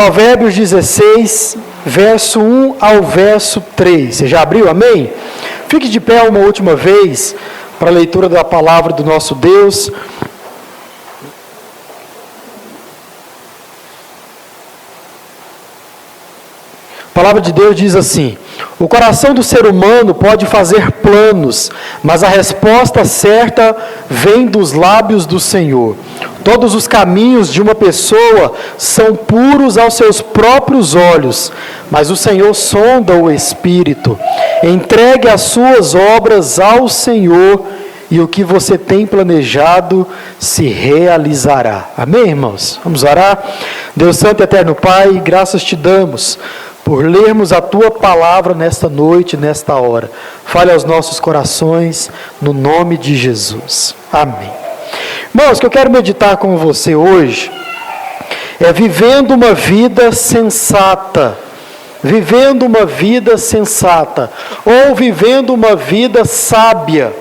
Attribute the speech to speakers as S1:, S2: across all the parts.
S1: Provérbios 16, verso 1 ao verso 3. Você já abriu, amém? Fique de pé uma última vez para a leitura da palavra do nosso Deus. A palavra de Deus diz assim: o coração do ser humano pode fazer planos, mas a resposta certa vem dos lábios do Senhor. Todos os caminhos de uma pessoa são puros aos seus próprios olhos, mas o Senhor sonda o espírito. Entregue as suas obras ao Senhor e o que você tem planejado se realizará. Amém, irmãos? Vamos orar? Deus Santo e Eterno Pai, graças te damos por lermos a Tua palavra nesta noite, nesta hora. Fale aos nossos corações, no nome de Jesus. Amém. Irmãos, o que eu quero meditar com você hoje é vivendo uma vida sensata. Vivendo uma vida sensata. Ou vivendo uma vida sábia.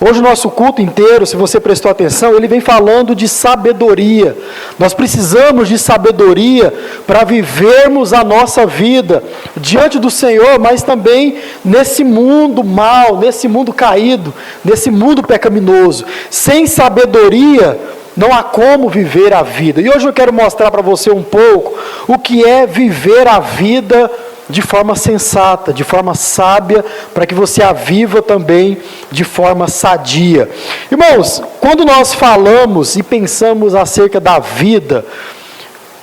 S1: Hoje o nosso culto inteiro, se você prestou atenção, ele vem falando de sabedoria. Nós precisamos de sabedoria para vivermos a nossa vida diante do Senhor, mas também nesse mundo mal, nesse mundo caído, nesse mundo pecaminoso. Sem sabedoria, não há como viver a vida. E hoje eu quero mostrar para você um pouco o que é viver a vida de forma sensata, de forma sábia, para que você a viva também de forma sadia. Irmãos, quando nós falamos e pensamos acerca da vida,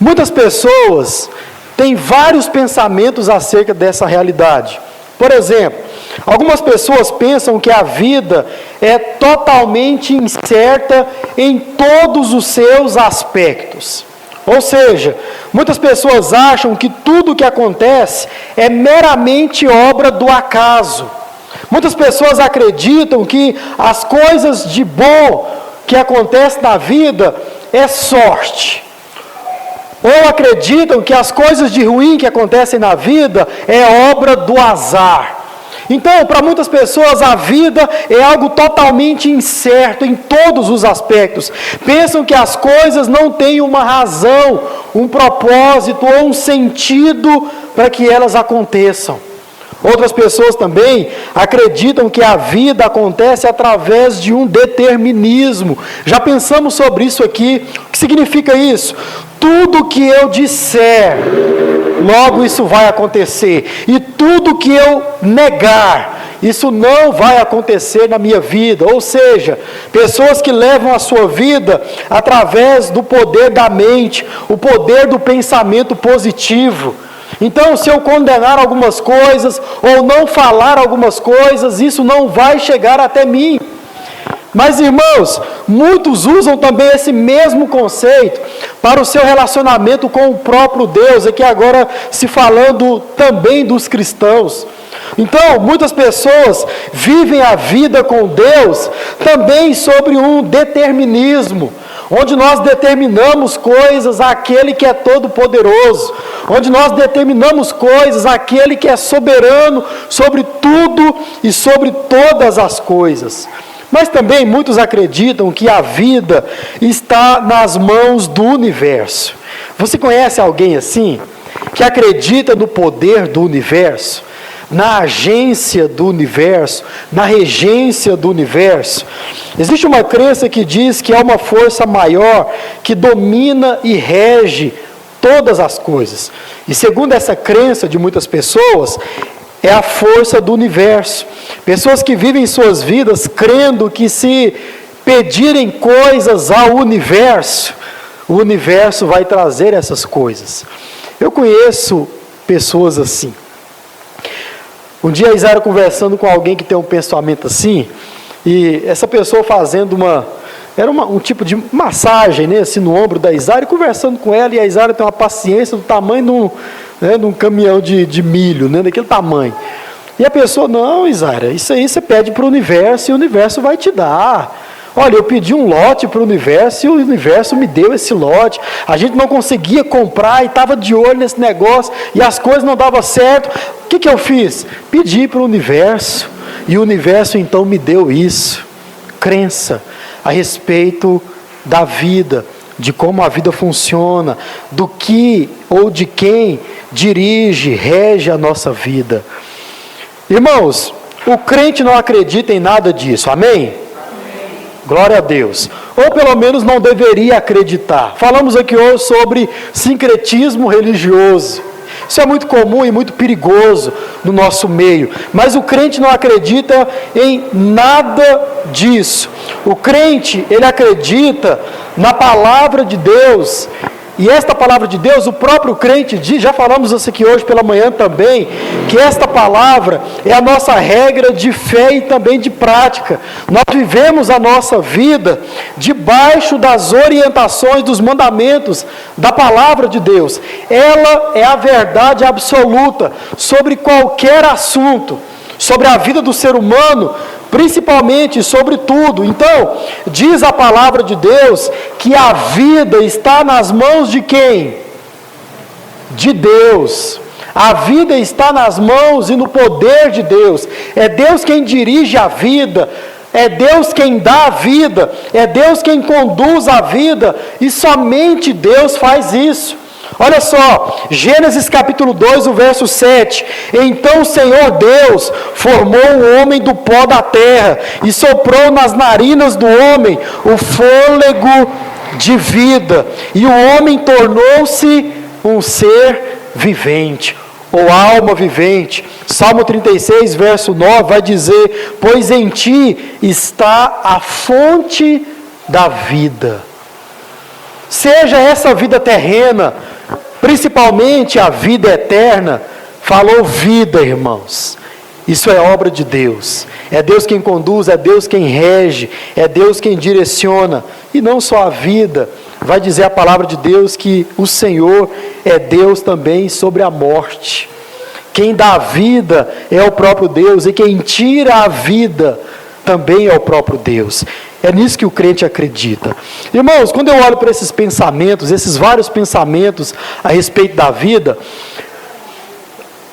S1: muitas pessoas têm vários pensamentos acerca dessa realidade. Por exemplo, algumas pessoas pensam que a vida é totalmente incerta em todos os seus aspectos. Ou seja, muitas pessoas acham que tudo o que acontece é meramente obra do acaso. Muitas pessoas acreditam que as coisas de bom que acontecem na vida é sorte. Ou acreditam que as coisas de ruim que acontecem na vida é obra do azar. Então, para muitas pessoas, a vida é algo totalmente incerto em todos os aspectos. Pensam que as coisas não têm uma razão, um propósito ou um sentido para que elas aconteçam. Outras pessoas também acreditam que a vida acontece através de um determinismo. Já pensamos sobre isso aqui. O que significa isso? Tudo que eu disser, logo isso vai acontecer. E tudo que eu negar, isso não vai acontecer na minha vida. Ou seja, pessoas que levam a sua vida através do poder da mente, o poder do pensamento positivo. Então, se eu condenar algumas coisas, ou não falar algumas coisas, isso não vai chegar até mim. Mas, irmãos, muitos usam também esse mesmo conceito para o seu relacionamento com o próprio Deus, aqui agora se falando também dos cristãos. Então, muitas pessoas vivem a vida com Deus também sobre um determinismo, onde nós determinamos coisas àquele que é todo-poderoso, onde nós determinamos coisas àquele que é soberano sobre tudo e sobre todas as coisas. Mas também muitos acreditam que a vida está nas mãos do universo. Você conhece alguém assim? Que acredita no poder do universo? Na agência do universo? Na regência do universo? Existe uma crença que diz que há uma força maior que domina e rege todas as coisas. E segundo essa crença de muitas pessoas, é a força do universo. Pessoas que vivem suas vidas crendo que se pedirem coisas ao universo, o universo vai trazer essas coisas. Eu conheço pessoas assim. Um dia a Isaura conversando com alguém que tem um pensamento assim, e essa pessoa fazendo um tipo de massagem, né, assim, no ombro da Isaura, e conversando com ela, e a Isaura tem uma paciência do tamanho de um caminhão de milho, né, daquele tamanho. E a pessoa, não, Isaura, isso aí você pede para o universo e o universo vai te dar. Olha, eu pedi um lote para o universo e o universo me deu esse lote. A gente não conseguia comprar e estava de olho nesse negócio e as coisas não davam certo. O que eu fiz? Pedi para o universo e o universo então me deu isso. Crença a respeito da vida, de como a vida funciona, do que ou de quem dirige, rege a nossa vida. Irmãos, o crente não acredita em nada disso, amém? Glória a Deus. Ou pelo menos não deveria acreditar. Falamos aqui hoje sobre sincretismo religioso. Isso é muito comum e muito perigoso no nosso meio. Mas o crente não acredita em nada disso. O crente, ele acredita na palavra de Deus. E esta palavra de Deus, o próprio crente diz, já falamos isso aqui hoje pela manhã também, que esta palavra é a nossa regra de fé e também de prática. Nós vivemos a nossa vida debaixo das orientações, dos mandamentos da palavra de Deus. Ela é a verdade absoluta sobre qualquer assunto, sobre a vida do ser humano, principalmente sobre tudo. Então, diz a palavra de Deus que a vida está nas mãos de quem? De Deus. A vida está nas mãos e no poder de Deus. É Deus quem dirige a vida, é Deus quem dá a vida, é Deus quem conduz a vida, e somente Deus faz isso. Olha só, Gênesis capítulo 2, o verso 7. Então o Senhor Deus formou o homem do pó da terra e soprou nas narinas do homem o fôlego de vida. E o homem tornou-se um ser vivente, ou alma vivente. Salmo 36, verso 9 vai dizer: pois em ti está a fonte da vida. Seja essa vida terrena, principalmente a vida eterna, falou vida, irmãos. Isso é obra de Deus. É Deus quem conduz, é Deus quem rege, é Deus quem direciona. E não só a vida, vai dizer a palavra de Deus que o Senhor é Deus também sobre a morte. Quem dá a vida é o próprio Deus, e quem tira a vida também é o próprio Deus. É nisso que o crente acredita. Irmãos, quando eu olho para esses pensamentos, esses vários pensamentos a respeito da vida,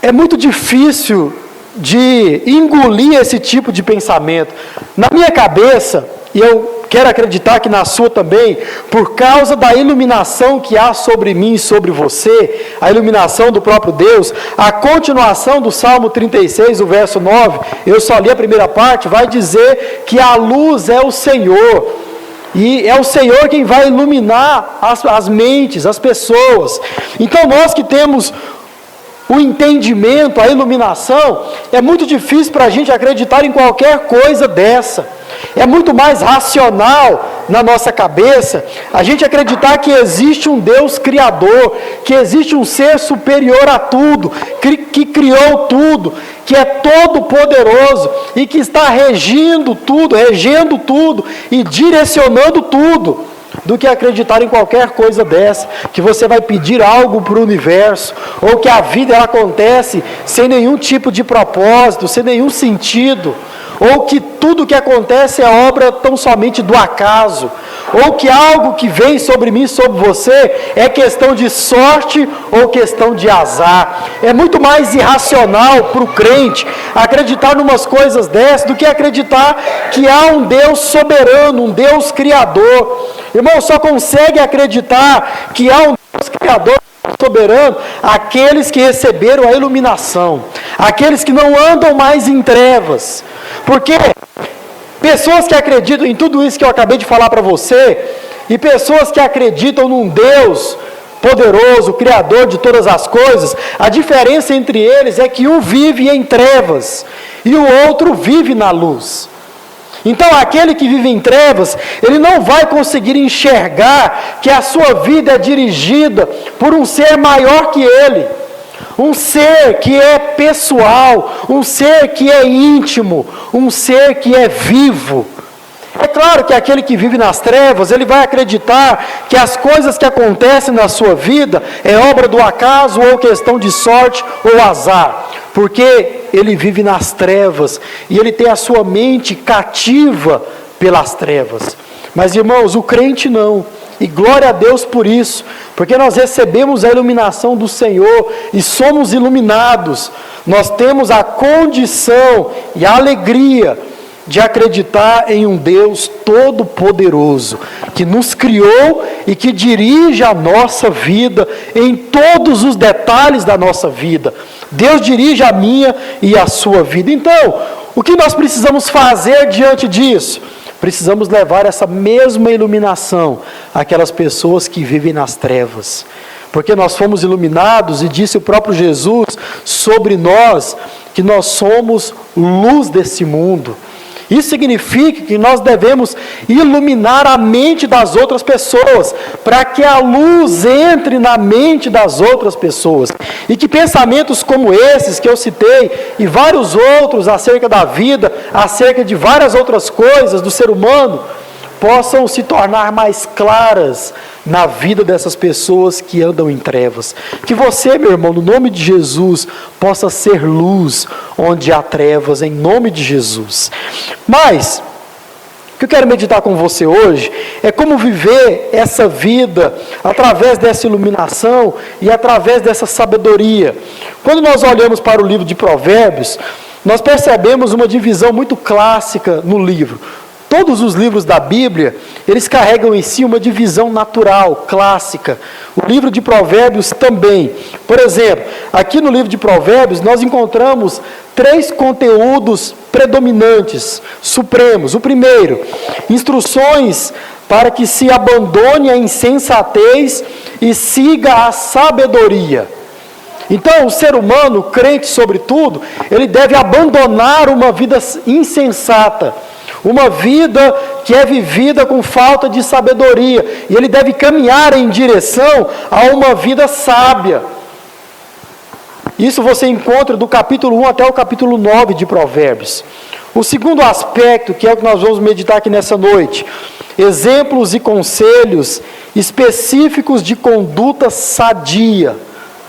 S1: é muito difícil de engolir esse tipo de pensamento. Na minha cabeça, e eu quero acreditar que na sua também, por causa da iluminação que há sobre mim e sobre você, a iluminação do próprio Deus, a continuação do Salmo 36, o verso 9, eu só li a primeira parte, vai dizer que a luz é o Senhor, e é o Senhor quem vai iluminar as mentes, as pessoas. Então nós que temos o entendimento, a iluminação, é muito difícil para a gente acreditar em qualquer coisa dessa. É muito mais racional na nossa cabeça a gente acreditar que existe um Deus criador, que existe um ser superior a tudo, que criou tudo, que é todo poderoso e que está regendo tudo e direcionando tudo, do que acreditar em qualquer coisa dessa, que você vai pedir algo para o universo, ou que a vida ela acontece sem nenhum tipo de propósito, sem nenhum sentido, ou que tudo que acontece é obra tão somente do acaso, ou que algo que vem sobre mim, sobre você, é questão de sorte ou questão de azar. É muito mais irracional para o crente acreditar em umas coisas dessas do que acreditar que há um Deus soberano, um Deus criador. Irmão, só consegue acreditar que há um Deus criador soberano aqueles que receberam a iluminação, aqueles que não andam mais em trevas. Porque pessoas que acreditam em tudo isso que eu acabei de falar para você, e pessoas que acreditam num Deus poderoso, criador de todas as coisas, a diferença entre eles é que um vive em trevas e o outro vive na luz. Então aquele que vive em trevas, ele não vai conseguir enxergar que a sua vida é dirigida por um ser maior que ele, um ser que é pessoal, um ser que é íntimo, um ser que é vivo. É claro que aquele que vive nas trevas, ele vai acreditar que as coisas que acontecem na sua vida é obra do acaso ou questão de sorte ou azar, porque ele vive nas trevas e ele tem a sua mente cativa pelas trevas. Mas irmãos, o crente não, e glória a Deus por isso, porque nós recebemos a iluminação do Senhor e somos iluminados. Nós temos a condição e a alegria de acreditar em um Deus todo-poderoso, que nos criou e que dirige a nossa vida em todos os detalhes da nossa vida. Deus dirige a minha e a sua vida. Então, o que nós precisamos fazer diante disso? Precisamos levar essa mesma iluminação àquelas pessoas que vivem nas trevas. Porque nós fomos iluminados, e disse o próprio Jesus sobre nós, que nós somos luz desse mundo. Isso significa que nós devemos iluminar a mente das outras pessoas, para que a luz entre na mente das outras pessoas. E que pensamentos como esses que eu citei, e vários outros acerca da vida, acerca de várias outras coisas do ser humano, possam se tornar mais claras na vida dessas pessoas que andam em trevas. Que você, meu irmão, no nome de Jesus, possa ser luz onde há trevas, em nome de Jesus. Mas, o que eu quero meditar com você hoje é como viver essa vida através dessa iluminação e através dessa sabedoria. Quando nós olhamos para o livro de Provérbios, nós percebemos uma divisão muito clássica no livro. Todos os livros da Bíblia, eles carregam em si uma divisão natural, clássica. O livro de Provérbios também. Por exemplo, aqui no livro de Provérbios, nós encontramos 3 conteúdos predominantes, supremos. O primeiro, instruções para que se abandone a insensatez e siga a sabedoria. Então, o ser humano, crente sobretudo, ele deve abandonar uma vida insensata, uma vida que é vivida com falta de sabedoria, e ele deve caminhar em direção a uma vida sábia. Isso você encontra do capítulo 1 até o capítulo 9 de Provérbios. O segundo aspecto, que é o que nós vamos meditar aqui nessa noite, exemplos e conselhos específicos de conduta sadia,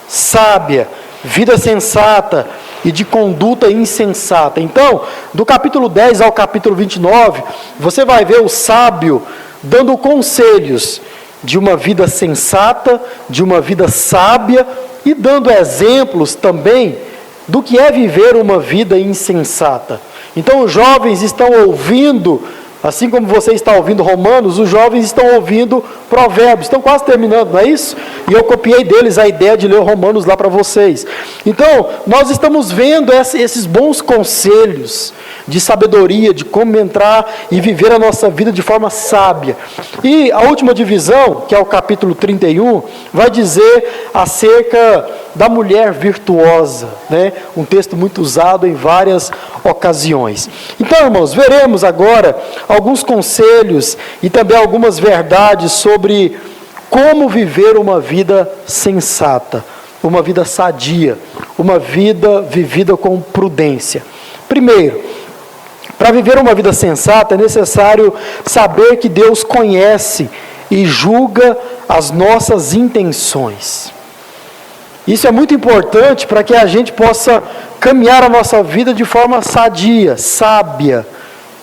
S1: sábia, vida sensata e de conduta insensata. Então, do capítulo 10 ao capítulo 29, você vai ver o sábio dando conselhos de uma vida sensata, de uma vida sábia, e dando exemplos também do que é viver uma vida insensata. Então, os jovens estão ouvindo, assim como você está ouvindo Romanos, os jovens estão ouvindo Provérbios, estão quase terminando, não é isso? E eu copiei deles a ideia de ler Romanos lá para vocês. Então, nós estamos vendo esses bons conselhos de sabedoria, de como entrar e viver a nossa vida de forma sábia. E a última divisão, que é o capítulo 31, vai dizer acerca da mulher virtuosa, né? Um texto muito usado em várias ocasiões. Então, irmãos, veremos agora alguns conselhos e também algumas verdades sobre como viver uma vida sensata, uma vida sadia, uma vida vivida com prudência. Primeiro, para viver uma vida sensata é necessário saber que Deus conhece e julga as nossas intenções. Isso é muito importante para que a gente possa caminhar a nossa vida de forma sadia, sábia.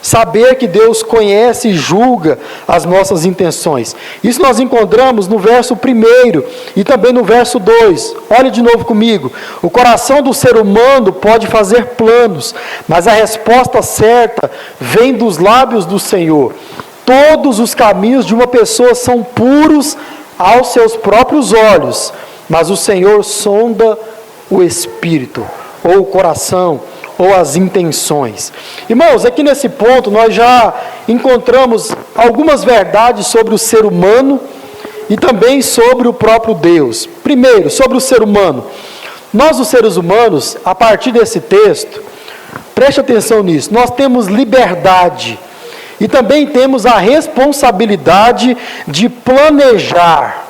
S1: Saber que Deus conhece e julga as nossas intenções. Isso nós encontramos no verso 1 e também no verso 2. Olha de novo comigo. O coração do ser humano pode fazer planos, mas a resposta certa vem dos lábios do Senhor. Todos os caminhos de uma pessoa são puros aos seus próprios olhos, mas o Senhor sonda o espírito, ou o coração, ou as intenções. Irmãos, aqui nesse ponto nós já encontramos algumas verdades sobre o ser humano e também sobre o próprio Deus. Primeiro, sobre o ser humano. Nós, os seres humanos, a partir desse texto, preste atenção nisso, nós temos liberdade e também temos a responsabilidade de planejar.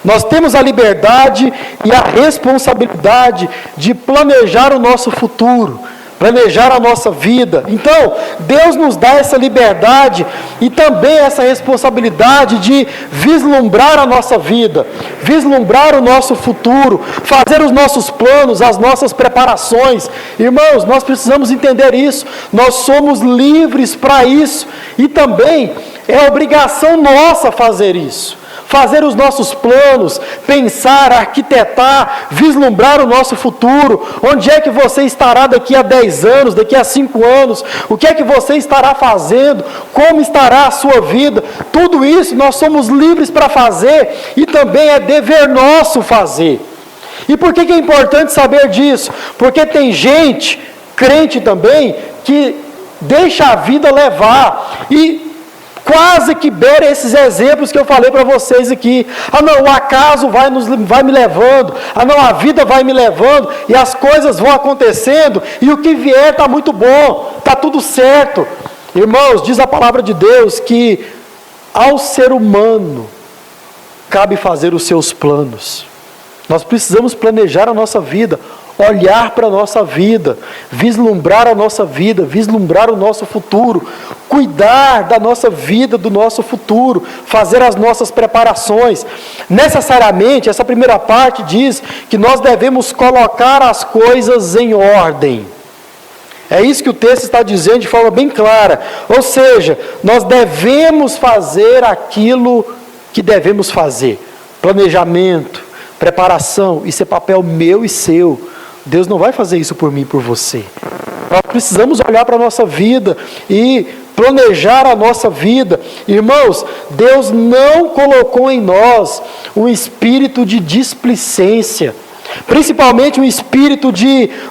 S1: Nós temos a liberdade e a responsabilidade de planejar o nosso futuro, planejar a nossa vida. Então, Deus nos dá essa liberdade e também essa responsabilidade de vislumbrar a nossa vida, vislumbrar o nosso futuro, fazer os nossos planos, as nossas preparações. Irmãos, nós precisamos entender isso. Nós somos livres para isso e também é obrigação nossa fazer isso. fazer os nossos planos, pensar, arquitetar, vislumbrar o nosso futuro. Onde é que você estará daqui a 10 anos, daqui a 5 anos? O que é que você estará fazendo? Como estará a sua vida? Tudo isso nós somos livres para fazer e também é dever nosso fazer. E por que é importante saber disso? Porque tem gente, crente também, que deixa a vida levar e quase que beira esses exemplos que eu falei para vocês aqui. Ah não, o acaso vai me levando. Ah não, a vida vai me levando e as coisas vão acontecendo e o que vier está muito bom, está tudo certo. Irmãos, diz a palavra de Deus que ao ser humano cabe fazer os seus planos. Nós precisamos planejar a nossa vida, olhar para a nossa vida, vislumbrar a nossa vida, vislumbrar o nosso futuro, cuidar da nossa vida, do nosso futuro, fazer as nossas preparações. Necessariamente, essa primeira parte diz que nós devemos colocar as coisas em ordem. É isso que o texto está dizendo de forma bem clara. Ou seja, nós devemos fazer aquilo que devemos fazer. Planejamento, preparação, isso é papel meu e seu. Deus não vai fazer isso por mim e por você. Nós precisamos olhar para a nossa vida e planejar a nossa vida. Irmãos, Deus não colocou em nós um espírito de displicência, principalmente um espírito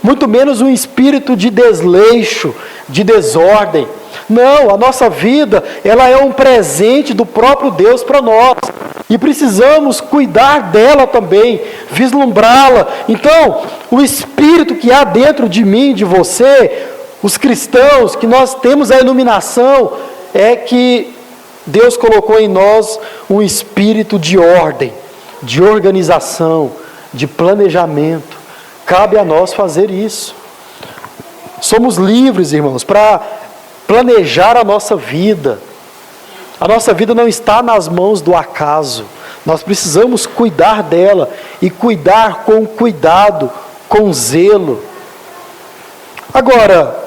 S1: muito menos um espírito de desleixo, de desordem. Não, a nossa vida, ela é um presente do próprio Deus para nós. E precisamos cuidar dela também, vislumbrá-la. Então, o Espírito que há dentro de mim, de você, os cristãos, que nós temos a iluminação, é que Deus colocou em nós um espírito de ordem, de organização, de planejamento. Cabe a nós fazer isso. Somos livres, irmãos, para planejar a nossa vida. A nossa vida não está nas mãos do acaso. Nós precisamos cuidar dela e cuidar com cuidado, com zelo. Agora,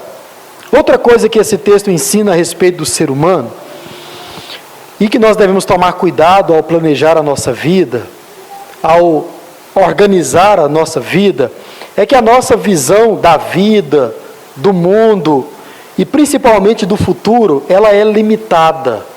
S1: outra coisa que esse texto ensina a respeito do ser humano e que nós devemos tomar cuidado ao planejar a nossa vida, ao organizar a nossa vida, é que a nossa visão da vida, do mundo e principalmente do futuro, ela é limitada.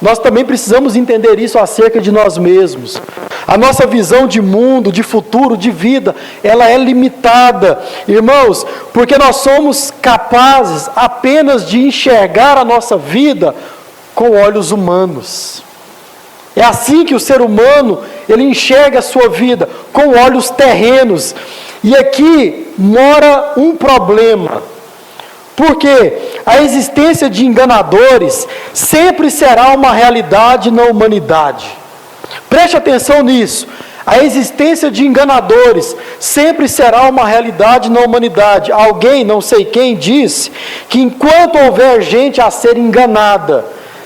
S1: Nós também precisamos entender isso acerca de nós mesmos. A nossa visão de mundo, de futuro, de vida, ela é limitada, irmãos, porque nós somos capazes apenas de enxergar a nossa vida com olhos humanos. É assim que o ser humano, ele enxerga a sua vida, com olhos terrenos. E aqui mora um problema. Porque a existência de enganadores sempre será uma realidade na humanidade. Preste atenção nisso. A existência de enganadores sempre será uma realidade na humanidade. Alguém, não sei quem, disse que enquanto houver gente a ser enganada,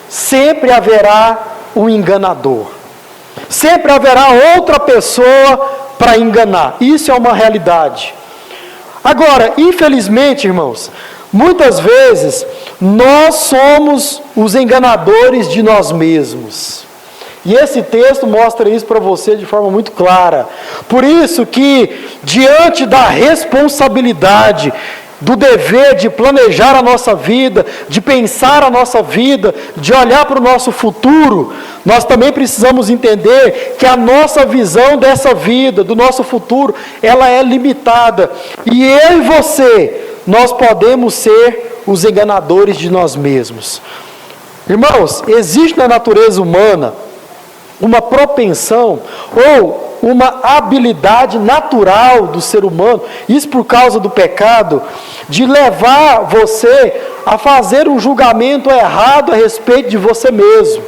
S1: sempre haverá um enganador. Sempre haverá outra pessoa para enganar. Isso é uma realidade. Agora, infelizmente, irmãos, muitas vezes, nós somos os enganadores de nós mesmos. E esse texto mostra isso para você de forma muito clara. Por isso que, diante da responsabilidade, do dever de planejar a nossa vida, de pensar a nossa vida, de olhar para o nosso futuro, nós também precisamos entender que a nossa visão dessa vida, do nosso futuro, ela é limitada. E eu e você, nós podemos ser os enganadores de nós mesmos. Irmãos, existe na natureza humana uma propensão ou uma habilidade natural do ser humano, isso por causa do pecado, de levar você a fazer um julgamento errado a respeito de você mesmo.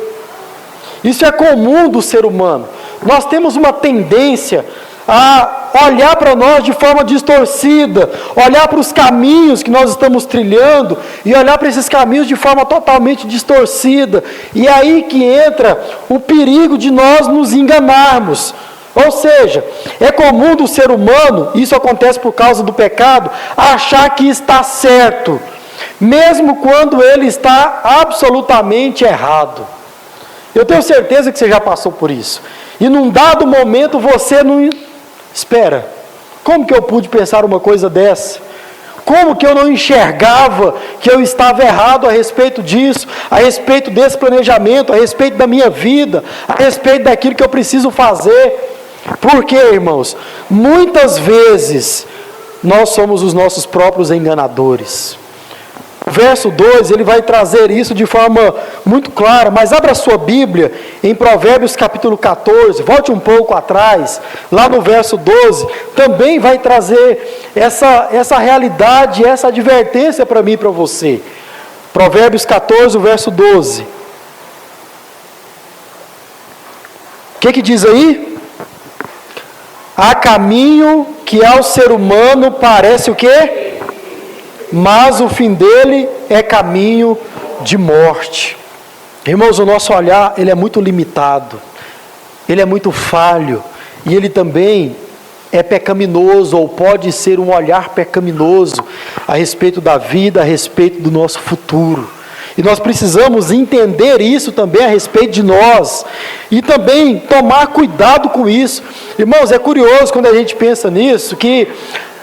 S1: Isso é comum do ser humano. Nós temos uma tendência a olhar para nós de forma distorcida, olhar para os caminhos que nós estamos trilhando e olhar para esses caminhos de forma totalmente distorcida. E é aí que entra o perigo de nós nos enganarmos. Ou seja, é comum do ser humano, isso acontece por causa do pecado, achar que está certo, mesmo quando ele está absolutamente errado. Eu tenho certeza que você já passou por isso. E num dado momento você não... Espera, como que eu pude pensar uma coisa dessa? Como que eu não enxergava que eu estava errado a respeito disso, a respeito desse planejamento, a respeito da minha vida, a respeito daquilo que eu preciso fazer? Porque, irmãos, muitas vezes nós somos os nossos próprios enganadores. O verso 2, ele vai trazer isso de forma muito clara, mas abra a sua Bíblia em Provérbios capítulo 14, volte um pouco atrás, lá no verso 12, também vai trazer essa realidade, essa advertência para mim e para você. Provérbios 14, o verso 12. O que diz aí? Há caminho que ao ser humano parece o quê? Mas o fim dele é caminho de morte. Irmãos, o nosso olhar, ele é muito limitado, ele é muito falho, e ele também é pecaminoso, ou pode ser um olhar pecaminoso a respeito da vida, a respeito do nosso futuro. E nós precisamos entender isso também a respeito de nós, e também tomar cuidado com isso. Irmãos, é curioso quando a gente pensa nisso, que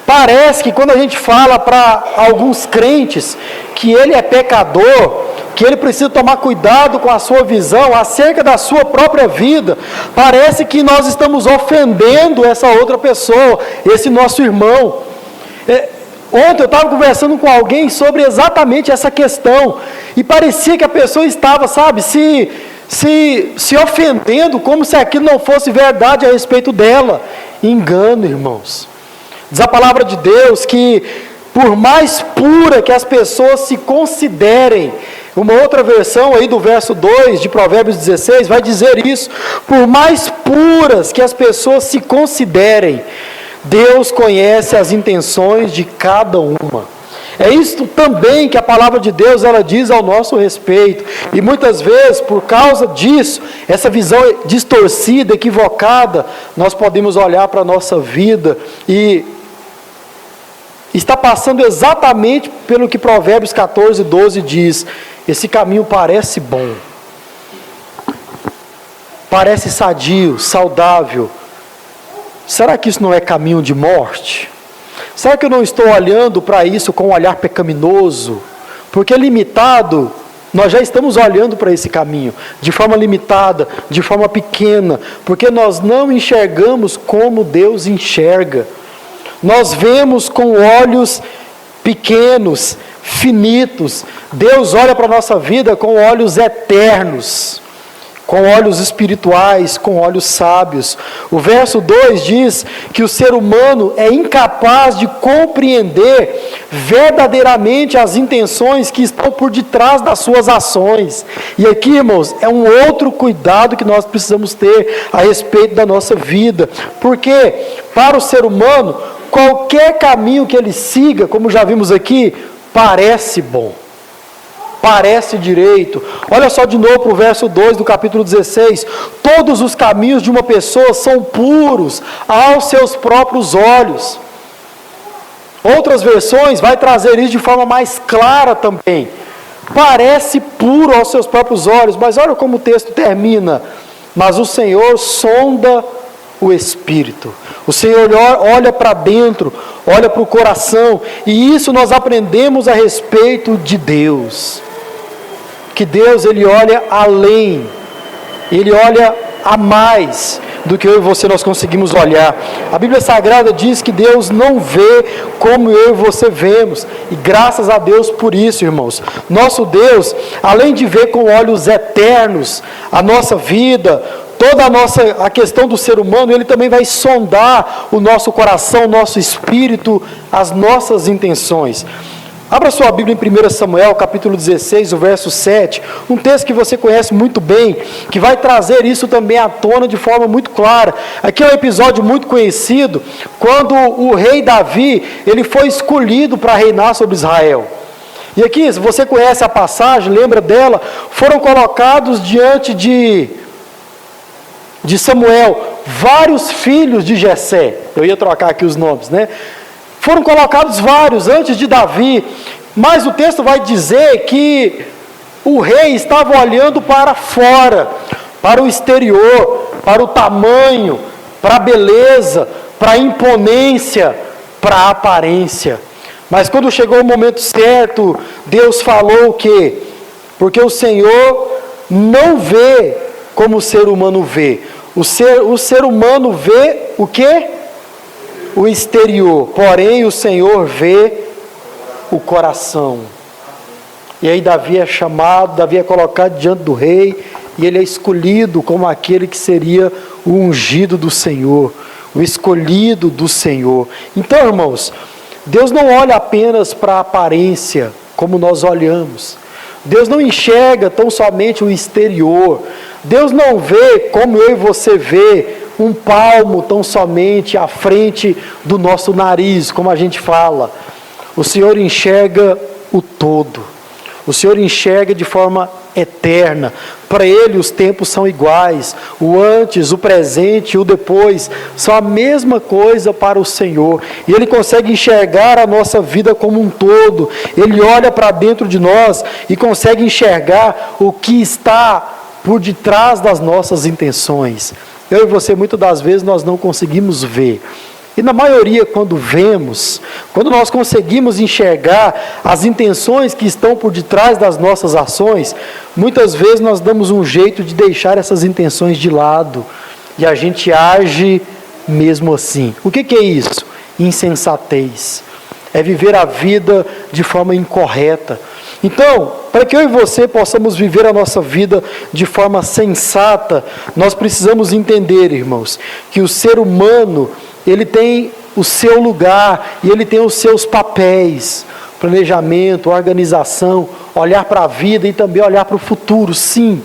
S1: parece que quando a gente fala para alguns crentes que ele é pecador, que ele precisa tomar cuidado com a sua visão acerca da sua própria vida, parece que nós estamos ofendendo essa outra pessoa, esse nosso irmão. Ontem eu estava conversando com alguém sobre exatamente essa questão, e parecia que a pessoa estava, sabe, se ofendendo, como se aquilo não fosse verdade a respeito dela. Engano, irmãos. Diz a palavra de Deus que, por mais pura que as pessoas se considerem, uma outra versão aí do verso 2 de Provérbios 16 vai dizer isso: por mais puras que as pessoas se considerem, Deus conhece as intenções de cada uma. É isso também que a palavra de Deus ela diz ao nosso respeito. E muitas vezes, por causa disso, essa visão distorcida, equivocada, nós podemos olhar para a nossa vida e está passando exatamente pelo que Provérbios 14, 12 diz. Esse caminho parece bom, parece sadio, saudável. Será que isso não é caminho de morte? Será que eu não estou olhando para isso com um olhar pecaminoso? Porque limitado, nós já estamos olhando para esse caminho, de forma limitada, de forma pequena, porque nós não enxergamos como Deus enxerga. Nós vemos com olhos pequenos, finitos. Deus olha para a nossa vida com olhos eternos, com olhos espirituais, com olhos sábios. O verso 2 diz que o ser humano é incapaz de compreender verdadeiramente as intenções que estão por detrás das suas ações. E aqui, irmãos, é um outro cuidado que nós precisamos ter a respeito da nossa vida. Porque para o ser humano, qualquer caminho que ele siga, como já vimos aqui, parece bom, parece direito. Olha só de novo para o verso 2 do capítulo 16. Todos os caminhos de uma pessoa são puros aos seus próprios olhos. Outras versões vai trazer isso de forma mais clara também. Parece puro aos seus próprios olhos, mas olha como o texto termina. Mas o Senhor sonda o Espírito. O Senhor olha para dentro, olha para o coração, e isso nós aprendemos a respeito de Deus. Que Deus, Ele olha além, Ele olha a mais do que eu e você nós conseguimos olhar. A Bíblia Sagrada diz que Deus não vê como eu e você vemos, e graças a Deus por isso, irmãos. Nosso Deus, além de ver com olhos eternos a nossa vida, toda a questão do ser humano, Ele também vai sondar o nosso coração, o nosso espírito, as nossas intenções. Abra sua Bíblia em 1 Samuel, capítulo 16, o verso 7, um texto que você conhece muito bem, que vai trazer isso também à tona de forma muito clara. Aqui é um episódio muito conhecido, quando o rei Davi, ele foi escolhido para reinar sobre Israel. E aqui, se você conhece a passagem, lembra dela, foram colocados diante de Samuel vários filhos de Jessé. Eu ia trocar aqui os nomes, né? Foram colocados vários antes de Davi, mas o texto vai dizer que o rei estava olhando para fora, para o exterior, para o tamanho, para a beleza, para a imponência, para a aparência. Mas quando chegou o momento certo, Deus falou o quê? Porque o Senhor não vê como o ser humano vê. O ser humano vê o quê? O exterior. Porém, o Senhor vê o coração. E aí Davi é chamado, Davi é colocado diante do rei, e ele é escolhido como aquele que seria o ungido do Senhor, o escolhido do Senhor. Então, irmãos, Deus não olha apenas para a aparência, como nós olhamos. Deus não enxerga tão somente o exterior. Deus não vê como eu e você vê, um palmo tão somente à frente do nosso nariz, como a gente fala. O Senhor enxerga o todo. O Senhor enxerga de forma eterna. Para Ele os tempos são iguais. O antes, o presente e o depois são a mesma coisa para o Senhor. E Ele consegue enxergar a nossa vida como um todo. Ele olha para dentro de nós e consegue enxergar o que está por detrás das nossas intenções. Eu e você, muitas das vezes, nós não conseguimos ver. E na maioria, quando vemos, quando nós conseguimos enxergar as intenções que estão por detrás das nossas ações, muitas vezes nós damos um jeito de deixar essas intenções de lado. E a gente age mesmo assim. O que é isso? Insensatez. É viver a vida de forma incorreta. Então, para que eu e você possamos viver a nossa vida de forma sensata, nós precisamos entender, irmãos, que o ser humano, ele tem o seu lugar e ele tem os seus papéis, planejamento, organização, olhar para a vida e também olhar para o futuro, sim.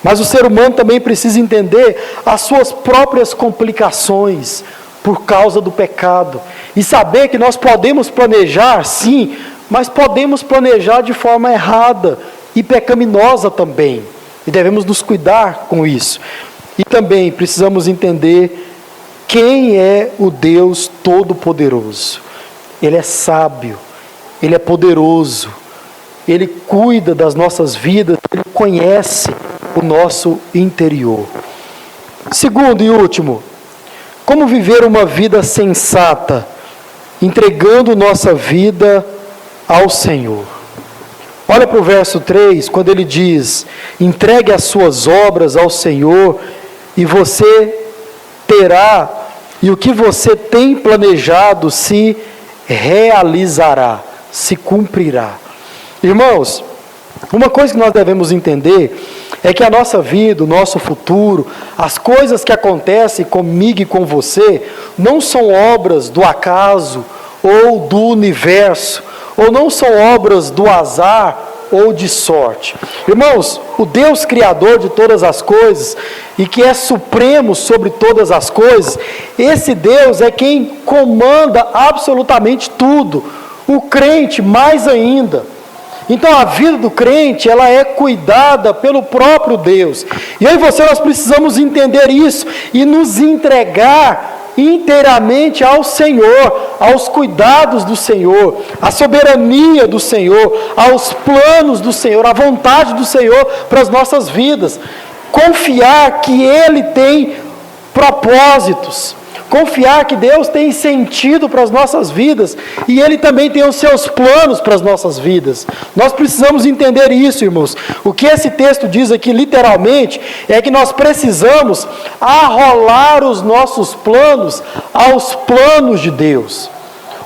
S1: Mas o ser humano também precisa entender as suas próprias complicações por causa do pecado e saber que nós podemos planejar, sim, mas podemos planejar de forma errada e pecaminosa também. E devemos nos cuidar com isso. E também precisamos entender quem é o Deus Todo-Poderoso. Ele é sábio, Ele é poderoso, Ele cuida das nossas vidas, Ele conhece o nosso interior. Segundo e último, como viver uma vida sensata, entregando nossa vida ao Senhor. Olha para o verso 3, quando ele diz: entregue as suas obras ao Senhor e você terá, e o que você tem planejado se realizará, se cumprirá. Irmãos, uma coisa que nós devemos entender é que a nossa vida, o nosso futuro, as coisas que acontecem comigo e com você, não são obras do acaso ou do universo, ou não são obras do azar ou de sorte. Irmãos, o Deus Criador de todas as coisas e que é supremo sobre todas as coisas, esse Deus é quem comanda absolutamente tudo. O crente mais ainda. Então a vida do crente, ela é cuidada pelo próprio Deus. E eu e você, nós precisamos entender isso e nos entregar inteiramente ao Senhor, aos cuidados do Senhor, à soberania do Senhor, aos planos do Senhor, à vontade do Senhor para as nossas vidas. Confiar que Ele tem propósitos. Confiar que Deus tem sentido para as nossas vidas e Ele também tem os seus planos para as nossas vidas. Nós precisamos entender isso, irmãos. O que esse texto diz aqui literalmente é que nós precisamos arrolar os nossos planos aos planos de Deus.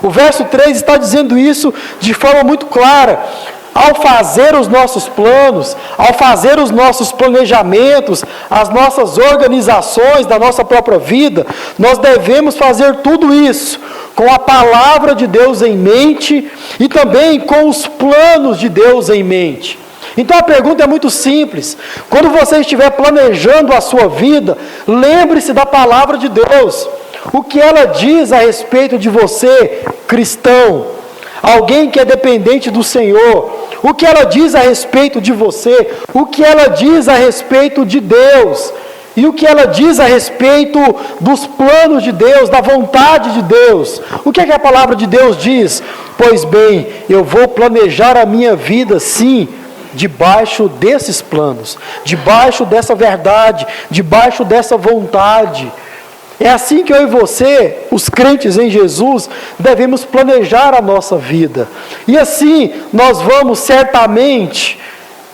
S1: O verso 3 está dizendo isso de forma muito clara. Ao fazer os nossos planos, ao fazer os nossos planejamentos, as nossas organizações da nossa própria vida, nós devemos fazer tudo isso com a palavra de Deus em mente e também com os planos de Deus em mente. Então a pergunta é muito simples. Quando você estiver planejando a sua vida, lembre-se da palavra de Deus. O que ela diz a respeito de você, cristão, alguém que é dependente do Senhor, o que ela diz a respeito de você, o que ela diz a respeito de Deus, e o que ela diz a respeito dos planos de Deus, da vontade de Deus. O que é que a palavra de Deus diz? Pois bem, eu vou planejar a minha vida sim, debaixo desses planos, debaixo dessa verdade, debaixo dessa vontade. É assim que eu e você, os crentes em Jesus, devemos planejar a nossa vida. E assim nós vamos certamente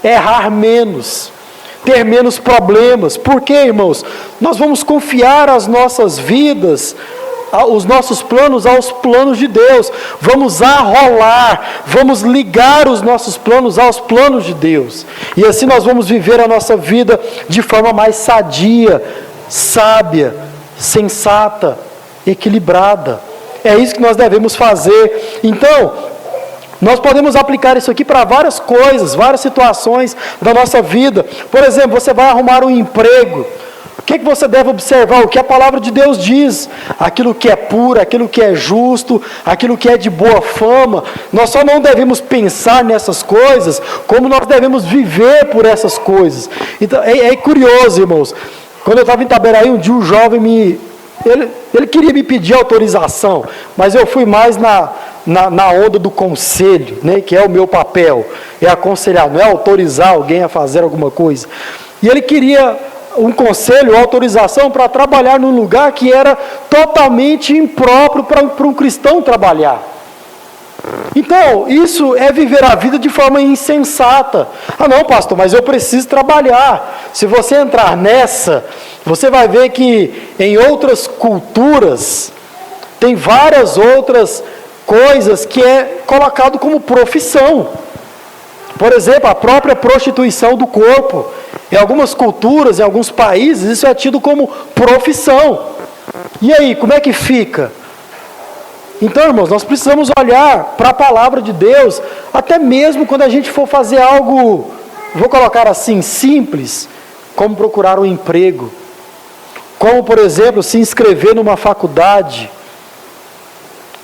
S1: errar menos, ter menos problemas. Por quê, irmãos? Nós vamos confiar as nossas vidas, os nossos planos aos planos de Deus. Vamos arrolar, vamos ligar os nossos planos aos planos de Deus. E assim nós vamos viver a nossa vida de forma mais sadia, sábia, sensata, equilibrada. É isso que nós devemos fazer. Então, nós podemos aplicar isso aqui para várias coisas, várias situações da nossa vida. Por exemplo, você vai arrumar um emprego. O que você deve observar? O que a palavra de Deus diz? Aquilo que é puro, aquilo que é justo, aquilo que é de boa fama. Nós só não devemos pensar nessas coisas, como nós devemos viver por essas coisas. Então, é curioso, irmãos. Quando eu estava em Itaberaí, um dia um jovem ele queria me pedir autorização, mas eu fui mais na onda do conselho, né, que é o meu papel, é aconselhar, não é autorizar alguém a fazer alguma coisa. E ele queria um conselho, autorização para trabalhar num lugar que era totalmente impróprio para um cristão trabalhar. Então, isso é viver a vida de forma insensata. Ah não, pastor, mas eu preciso trabalhar. Se você entrar nessa, você vai ver que em outras culturas, tem várias outras coisas que é colocado como profissão. Por exemplo, a própria prostituição do corpo. Em algumas culturas, em alguns países, isso é tido como profissão. E aí, como é que fica? Então, irmãos, nós precisamos olhar para a palavra de Deus, até mesmo quando a gente for fazer algo, vou colocar assim, simples, como procurar um emprego, como, por exemplo, se inscrever numa faculdade,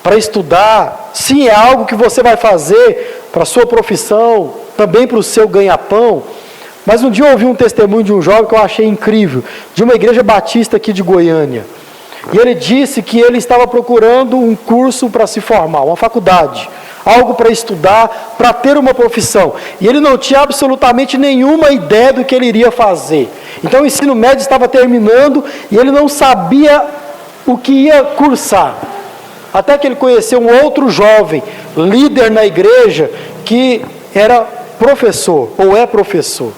S1: para estudar. Sim, é algo que você vai fazer para a sua profissão, também para o seu ganha-pão. Mas um dia eu ouvi um testemunho de um jovem que eu achei incrível, de uma igreja batista aqui de Goiânia. E ele disse que ele estava procurando um curso para se formar, uma faculdade, algo para estudar, para ter uma profissão. E ele não tinha absolutamente nenhuma ideia do que ele iria fazer. Então o ensino médio estava terminando e ele não sabia o que ia cursar. Até que ele conheceu um outro jovem, líder na igreja, que era professor, ou é professor.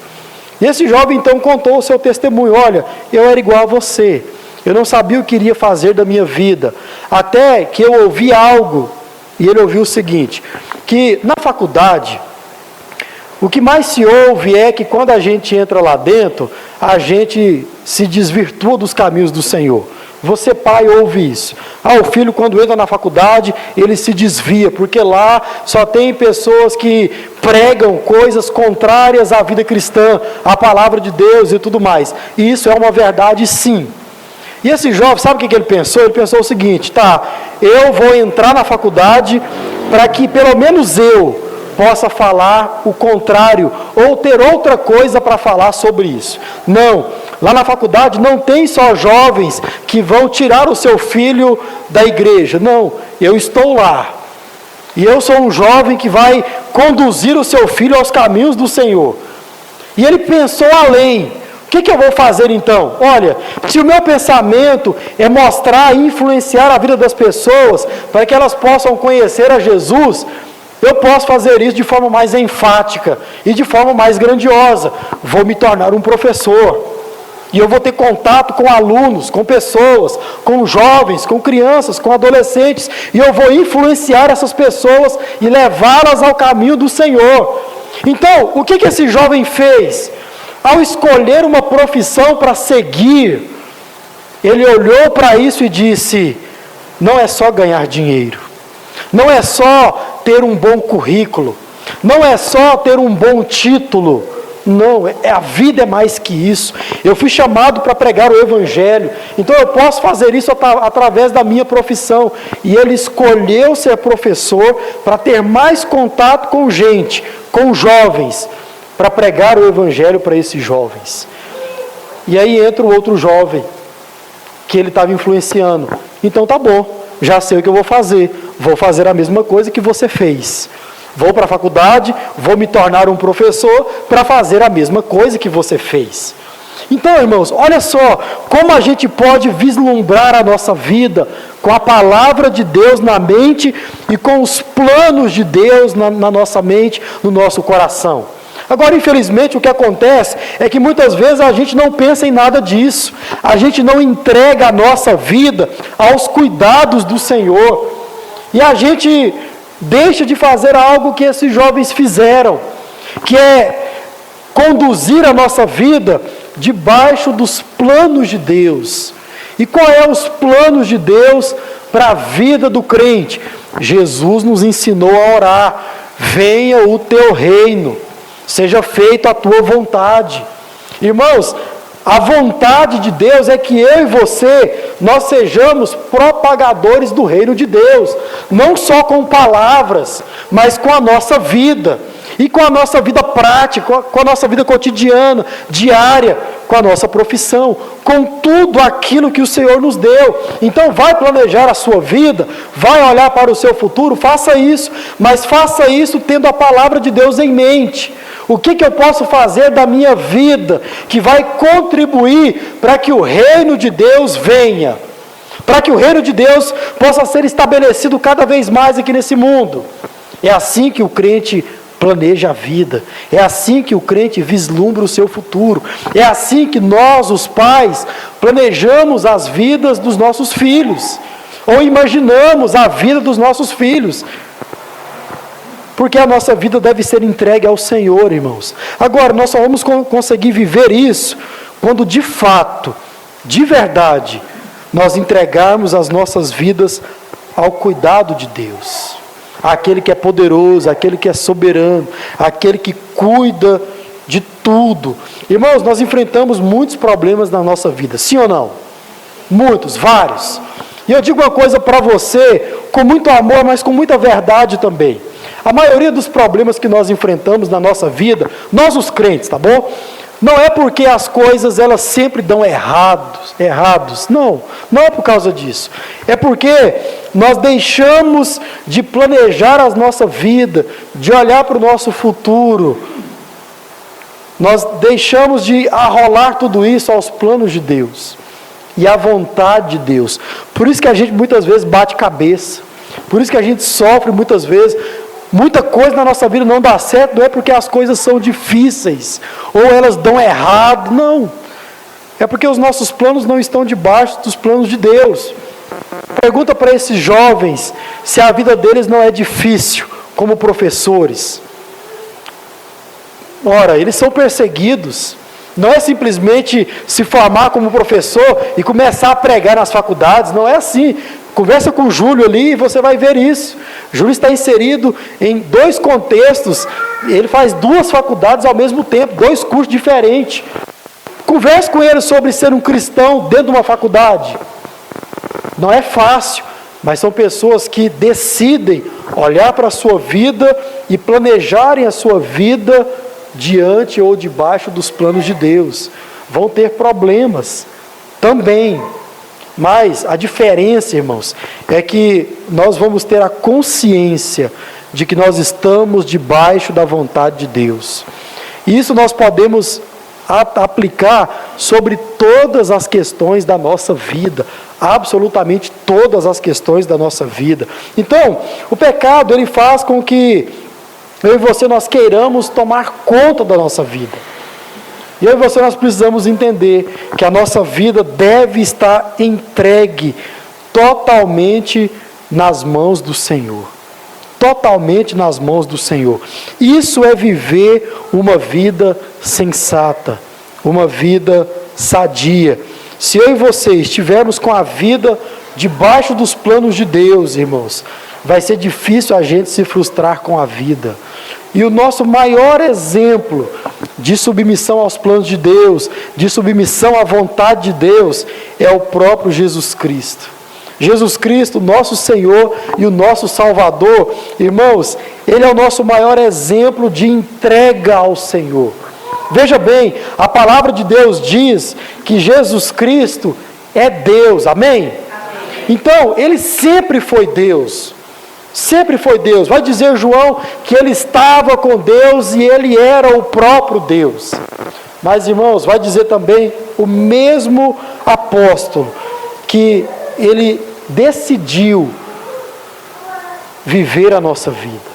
S1: E esse jovem então contou o seu testemunho: olha, eu era igual a você. Eu não sabia o que iria fazer da minha vida, até que eu ouvi algo, e ele ouviu o seguinte, que na faculdade, o que mais se ouve é que quando a gente entra lá dentro, a gente se desvirtua dos caminhos do Senhor. Você, pai, ouve isso. O filho, quando entra na faculdade, ele se desvia, porque lá só tem pessoas que pregam coisas contrárias à vida cristã, à palavra de Deus e tudo mais. E isso é uma verdade, sim. E esse jovem, sabe o que ele pensou? Ele pensou o seguinte: eu vou entrar na faculdade para que pelo menos eu possa falar o contrário, ou ter outra coisa para falar sobre isso. Não, lá na faculdade não tem só jovens que vão tirar o seu filho da igreja. Não, eu estou lá. E eu sou um jovem que vai conduzir o seu filho aos caminhos do Senhor. E ele pensou além. O que eu vou fazer então? Olha, se o meu pensamento é mostrar e influenciar a vida das pessoas para que elas possam conhecer a Jesus, eu posso fazer isso de forma mais enfática e de forma mais grandiosa. Vou me tornar um professor. E eu vou ter contato com alunos, com pessoas, com jovens, com crianças, com adolescentes. E eu vou influenciar essas pessoas e levá-las ao caminho do Senhor. Então, o que esse jovem fez? Ao escolher uma profissão para seguir, ele olhou para isso e disse: não é só ganhar dinheiro, não é só ter um bom currículo, não é só ter um bom título, não, a vida é mais que isso. Eu fui chamado para pregar o Evangelho, então eu posso fazer isso através da minha profissão. E ele escolheu ser professor para ter mais contato com gente, com jovens, para pregar o Evangelho para esses jovens. E aí entra o outro jovem, que ele estava influenciando. Então tá bom, já sei o que eu vou fazer a mesma coisa que você fez. Vou para a faculdade, vou me tornar um professor para fazer a mesma coisa que você fez. Então, irmãos, olha só como a gente pode vislumbrar a nossa vida com a palavra de Deus na mente e com os planos de Deus na nossa mente, no nosso coração. Agora, infelizmente, o que acontece é que muitas vezes a gente não pensa em nada disso. A gente não entrega a nossa vida aos cuidados do Senhor. E a gente deixa de fazer algo que esses jovens fizeram, que é conduzir a nossa vida debaixo dos planos de Deus. E qual é os planos de Deus para a vida do crente? Jesus nos ensinou a orar: venha o teu reino, seja feita a tua vontade. Irmãos, a vontade de Deus é que eu e você, nós sejamos propagadores do reino de Deus, não só com palavras, mas com a nossa vida, e com a nossa vida prática, com a nossa vida cotidiana, diária, com a nossa profissão, com tudo aquilo que o Senhor nos deu. Então vai planejar a sua vida, vai olhar para o seu futuro, faça isso, mas faça isso tendo a palavra de Deus em mente. O que eu posso fazer da minha vida que vai contribuir para que o reino de Deus venha? Para que o reino de Deus possa ser estabelecido cada vez mais aqui nesse mundo. É assim que o crente planeja a vida. É assim que o crente vislumbra o seu futuro. É assim que nós, os pais, planejamos as vidas dos nossos filhos. Ou imaginamos a vida dos nossos filhos. Porque a nossa vida deve ser entregue ao Senhor, irmãos. Agora, nós só vamos conseguir viver isso quando de fato, de verdade, nós entregarmos as nossas vidas ao cuidado de Deus. Aquele que é poderoso, aquele que é soberano, aquele que cuida de tudo. Irmãos, nós enfrentamos muitos problemas na nossa vida, sim ou não? Muitos, vários. E eu digo uma coisa para você, com muito amor, mas com muita verdade também. A maioria dos problemas que nós enfrentamos na nossa vida, nós os crentes, tá bom? Não é porque as coisas elas sempre dão errados, não é por causa disso. É porque nós deixamos de planejar a nossa vida, de olhar para o nosso futuro. Nós deixamos de arrolar tudo isso aos planos de Deus e à vontade de Deus. Por isso que a gente muitas vezes bate cabeça, por isso que a gente sofre muitas vezes. Muita coisa na nossa vida não dá certo, não é porque as coisas são difíceis, ou elas dão errado, não. É porque os nossos planos não estão debaixo dos planos de Deus. Pergunta para esses jovens se a vida deles não é difícil, como professores. Ora, eles são perseguidos. Não é simplesmente se formar como professor e começar a pregar nas faculdades, não é assim. Conversa com o Júlio ali e você vai ver isso. Júlio está inserido em 2 contextos, ele faz 2 faculdades ao mesmo tempo, 2 cursos diferentes. Converse com ele sobre ser um cristão dentro de uma faculdade. Não é fácil, mas são pessoas que decidem olhar para a sua vida e planejarem a sua vida diante ou debaixo dos planos de Deus. Vão ter problemas também. Mas a diferença, irmãos, é que nós vamos ter a consciência de que nós estamos debaixo da vontade de Deus. E isso nós podemos aplicar sobre todas as questões da nossa vida, absolutamente todas as questões da nossa vida. Então, o pecado, ele faz com que eu e você nós queiramos tomar conta da nossa vida. E eu e você nós precisamos entender que a nossa vida deve estar entregue totalmente nas mãos do Senhor. Totalmente nas mãos do Senhor. Isso é viver uma vida sensata, uma vida sadia. Se eu e você estivermos com a vida debaixo dos planos de Deus, irmãos, vai ser difícil a gente se frustrar com a vida. E o nosso maior exemplo de submissão aos planos de Deus, de submissão à vontade de Deus, é o próprio Jesus Cristo. Jesus Cristo, nosso Senhor e o nosso Salvador, irmãos, Ele é o nosso maior exemplo de entrega ao Senhor. Veja bem, a palavra de Deus diz que Jesus Cristo é Deus, amém? Então, Ele sempre foi Deus. Sempre foi Deus. Vai dizer João que ele estava com Deus e ele era o próprio Deus. Mas, irmãos, vai dizer também o mesmo apóstolo que ele decidiu viver a nossa vida.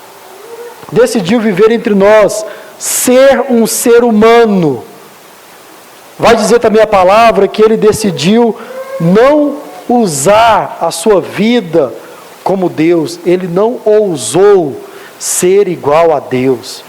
S1: Decidiu viver entre nós, ser um ser humano. Vai dizer também a palavra que ele decidiu não usar a sua vida como Deus. Ele não ousou ser igual a Deus.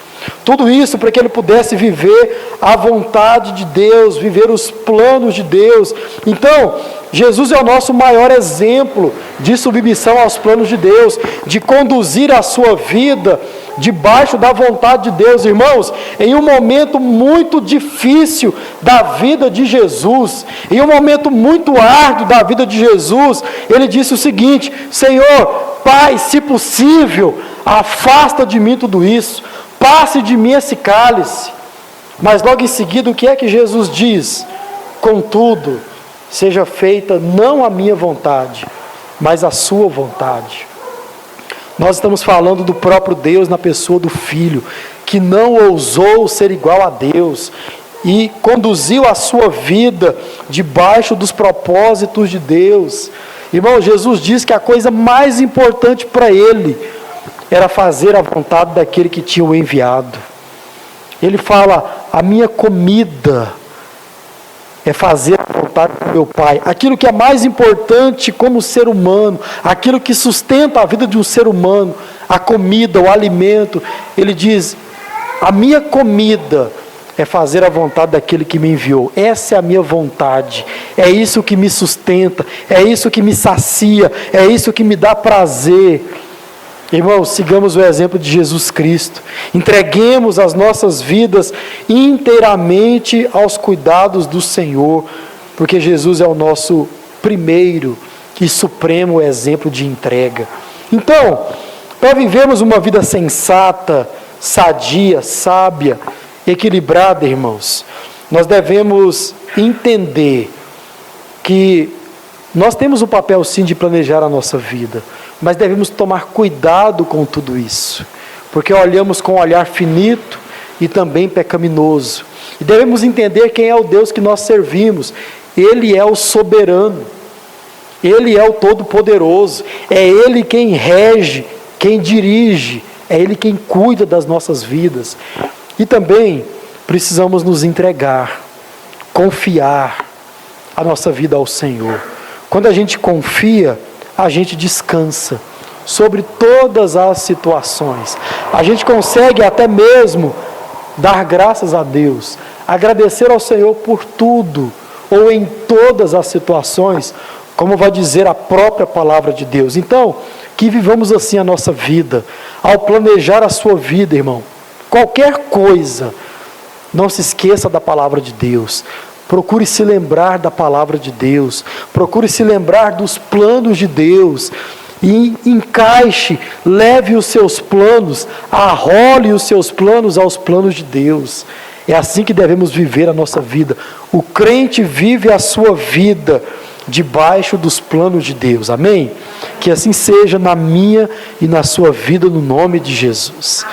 S1: Tudo isso para que ele pudesse viver a vontade de Deus, viver os planos de Deus. Então, Jesus é o nosso maior exemplo de submissão aos planos de Deus, de conduzir a sua vida debaixo da vontade de Deus. Irmãos, em um momento muito difícil da vida de Jesus, em um momento muito árduo da vida de Jesus, ele disse o seguinte: Senhor, Pai, se possível, afasta de mim tudo isso, passe de mim esse cálice. Mas logo em seguida, o que é que Jesus diz? Contudo, seja feita não a minha vontade, mas a sua vontade. Nós estamos falando do próprio Deus na pessoa do Filho, que não ousou ser igual a Deus e conduziu a sua vida debaixo dos propósitos de Deus. Irmão, Jesus diz que a coisa mais importante para ele era fazer a vontade daquele que tinha o enviado. Ele fala: a minha comida é fazer a vontade do meu Pai. Aquilo que é mais importante como ser humano, aquilo que sustenta a vida de um ser humano, a comida, o alimento. Ele diz: a minha comida é fazer a vontade daquele que me enviou. Essa é a minha vontade. É isso que me sustenta, é isso que me sacia, é isso que me dá prazer. Irmãos, sigamos o exemplo de Jesus Cristo. Entreguemos as nossas vidas inteiramente aos cuidados do Senhor, porque Jesus é o nosso primeiro e supremo exemplo de entrega. Então, para vivermos uma vida sensata, sadia, sábia, equilibrada, irmãos, nós devemos entender que nós temos o papel sim de planejar a nossa vida, mas devemos tomar cuidado com tudo isso, porque olhamos com um olhar finito e também pecaminoso, e devemos entender quem é o Deus que nós servimos. Ele é o soberano, Ele é o todo-poderoso, é Ele quem rege, quem dirige, é Ele quem cuida das nossas vidas. E também precisamos nos entregar, confiar a nossa vida ao Senhor. Quando a gente confia, a gente descansa sobre todas as situações. A gente consegue até mesmo dar graças a Deus, agradecer ao Senhor por tudo, ou em todas as situações, como vai dizer a própria palavra de Deus. Então, que vivamos assim a nossa vida. Ao planejar a sua vida, irmão, qualquer coisa, não se esqueça da palavra de Deus. Procure se lembrar da palavra de Deus. Procure se lembrar dos planos de Deus. E encaixe, leve os seus planos, arrole os seus planos aos planos de Deus. É assim que devemos viver a nossa vida. O crente vive a sua vida debaixo dos planos de Deus. Amém? Que assim seja na minha e na sua vida, no nome de Jesus.